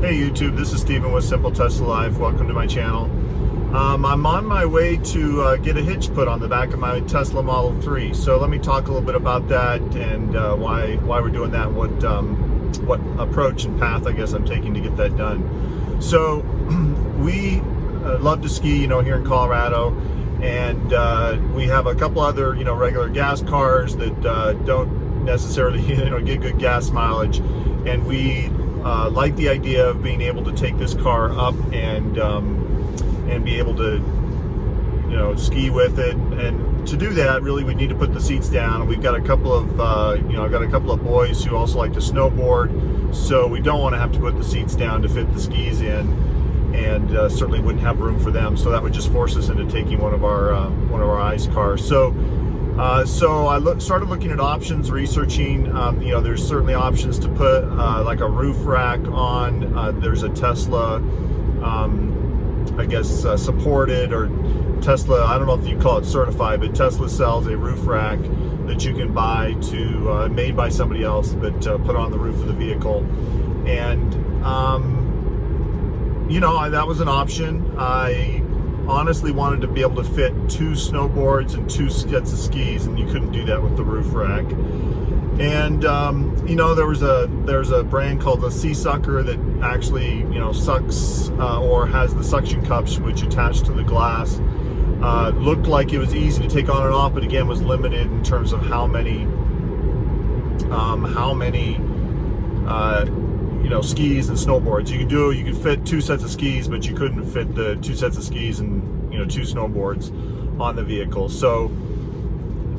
Hey YouTube, this is Steven with Simple Tesla Life. Welcome to my channel. I'm on my way to get a hitch put on the back of my Tesla Model 3. So let me talk a little bit about that and why we're doing that, what approach and path I guess I'm taking to get that done. So we love to ski, here in Colorado, and we have a couple other, regular gas cars that don't necessarily, get good gas mileage, and we like the idea of being able to take this car up and be able to ski with it. And to do that, really we need to put the seats down. We've got a couple of I've got a couple of boys who also like to snowboard, so we don't want to have to put the seats down to fit the skis in, and certainly wouldn't have room for them, so that would just force us into taking one of our ICE cars. So I started looking at options, researching. There's certainly options to put like a roof rack on. There's a Tesla, supported, or Tesla, I don't know if you call it certified, but Tesla sells a roof rack that you can buy made by somebody else, but put on the roof of the vehicle. And that was an option. I honestly wanted to be able to fit 2 snowboards and 2 sets of skis, and you couldn't do that with the roof rack. And there's a brand called the Sea Sucker that actually sucks or has the suction cups which attach to the glass. Looked like it was easy to take on and off, but again was limited in terms of how many skis and snowboards you could do. You could fit 2 sets of skis, but you couldn't fit the 2 sets of skis and 2 snowboards on the vehicle. So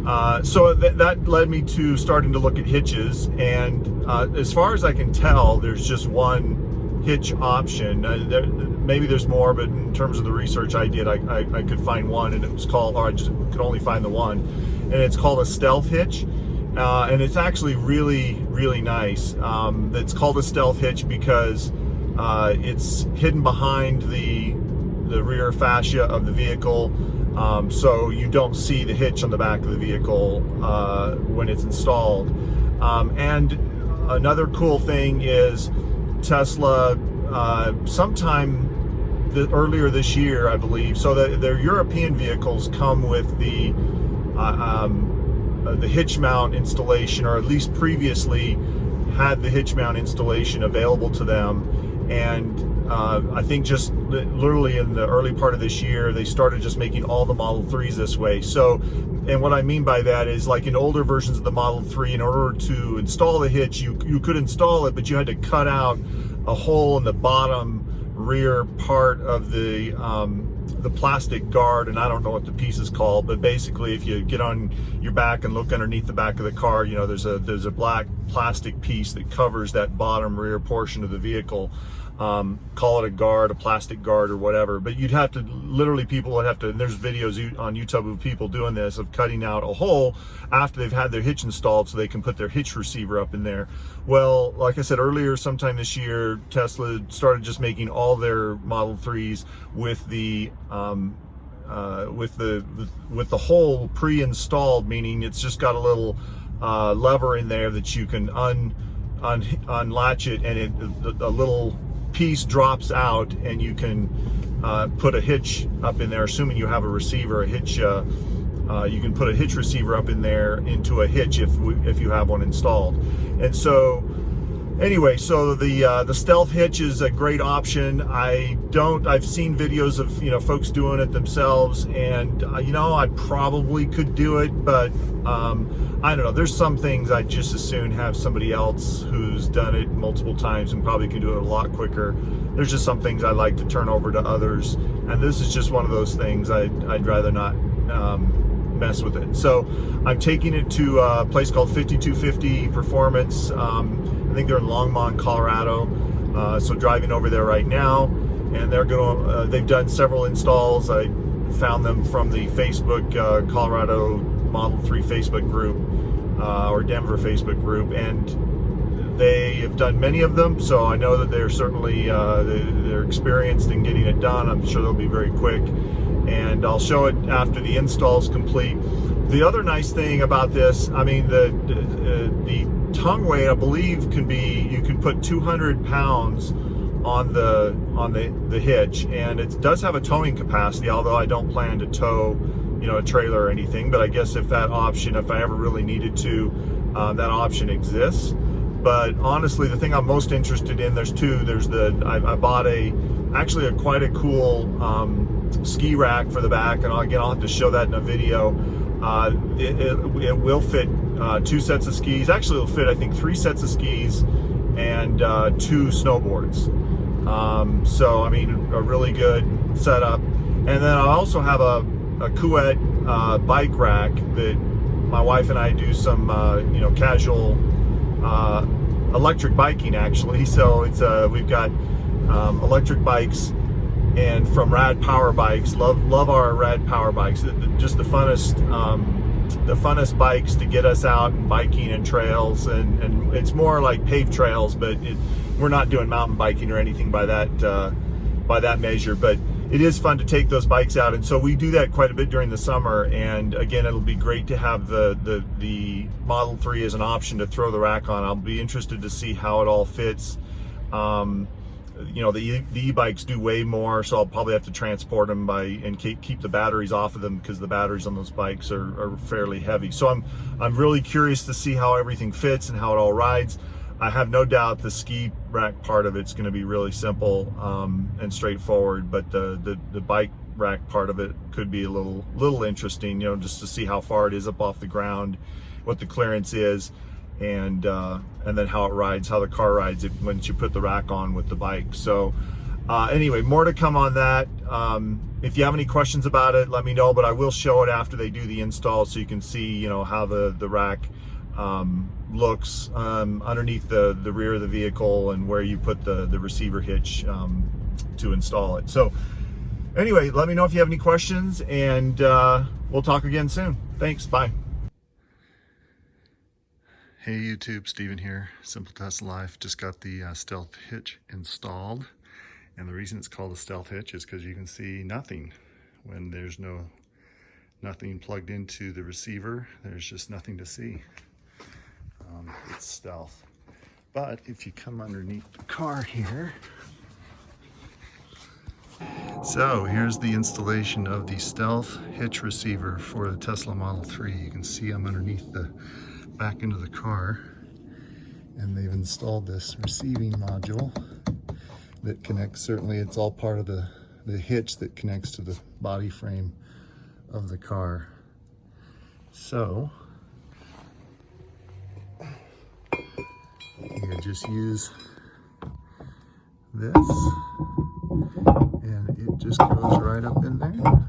that led me to starting to look at hitches, and as far as I can tell, there's just one hitch option. Maybe there's more, but in terms of the research I did, I could find one, and it was called, or I just could only find the one, and it's called a stealth hitch. And it's actually really, really nice. It's called a stealth hitch because it's hidden behind the rear fascia of the vehicle, so you don't see the hitch on the back of the vehicle when it's installed. And another cool thing is Tesla, sometime earlier this year, I believe, so their European vehicles come with the hitch mount installation, or at least previously had the hitch mount installation available to them. And I think just literally in the early part of this year, they started just making all the Model 3s this way. So, and what I mean by that is, like in older versions of the Model 3, in order to install the hitch, you could install it, but you had to cut out a hole in the bottom rear part of the plastic guard, and I don't know what the piece is called, but basically if you get on your back and look underneath the back of the car, there's a black plastic piece that covers that bottom rear portion of the vehicle. Call it a guard, a plastic guard, or whatever, but you'd have to, literally people would have to, and there's videos on YouTube of people doing this, of cutting out a hole after they've had their hitch installed so they can put their hitch receiver up in there. Well, like I said earlier, sometime this year, Tesla started just making all their Model 3s with the with the hole pre-installed, meaning it's just got a little lever in there that you can unlatch it, and a little piece drops out, and you can put a hitch up in there, assuming you have a receiver, a hitch. You can put a hitch receiver up in there into a hitch if you have one installed. And so anyway, so the stealth hitch is a great option. I've seen videos of folks doing it themselves, and I probably could do it, but I don't know, there's some things I'd just as soon have somebody else who's done it multiple times and probably can do it a lot quicker. There's just some things I like to turn over to others, and this is just one of those things I'd rather not mess with it. So I'm taking it to a place called 5250 Performance. I think they're in Longmont, Colorado. So driving over there right now, and they've done several installs. I found them from the Facebook Colorado Model 3 Facebook group, or Denver Facebook group, and they have done many of them, so I know that they're certainly they're experienced in getting it done. I'm sure they'll be very quick, and I'll show it after the install's complete. The other nice thing about this, I mean, the tongue weight, I believe, you can put 200 pounds on the hitch, and it does have a towing capacity, although I don't plan to tow, you know, a trailer or anything. But I guess if that option, if I ever really needed to, that option exists. But honestly, the thing I'm most interested in, there's two. There's I bought actually quite a cool ski rack for the back, and again, I'll have to show that in a video. It will fit 2 sets of skis. Actually, it'll fit, I think, 3 sets of skis and 2 snowboards. So I mean, a really good setup. And then I also have a Kuat bike rack that my wife and I do some you know, casual electric biking, actually. So it's we've got electric bikes, and from Rad Power Bikes. Love our Rad Power Bikes. Just the funnest bikes to get us out and biking and trails, and it's more like paved trails, but we're not doing mountain biking or anything by that measure. But it is fun to take those bikes out, and so we do that quite a bit during the summer. And again, it'll be great to have the Model 3 as an option to throw the rack on. I'll be interested to see how it all fits. You know, the e-bikes do weigh more, so I'll probably have to transport them and keep the batteries off of them, because the batteries on those bikes are fairly heavy. So I'm really curious to see how everything fits and how it all rides. I have no doubt the ski rack part of it's going to be really simple and straightforward, but the bike rack part of it could be a little interesting, you know, just to see how far it is up off the ground, what the clearance is, and then how it rides, how the car rides it once you put the rack on with the bike. So anyway, more to come on that. If you have any questions about it, let me know, but I will show it after they do the install, so you can see, you know, how the rack looks underneath the rear of the vehicle, and where you put the receiver hitch to install it. So anyway, let me know if you have any questions, and we'll talk again soon. Thanks, bye. Hey YouTube, Steven here, Simple Tesla Life. Just got the Stealth hitch installed, and the reason it's called a Stealth hitch is because you can see nothing when there's nothing plugged into the receiver. There's just nothing to see. It's stealth. But if you come underneath the car here, so here's the installation of the Stealth hitch receiver for the Tesla Model 3. You can see I'm underneath the back into the car, and they've installed this receiving module that connects. Certainly it's all part of the hitch that connects to the body frame of the car. So you just use this, and it just goes right up in there.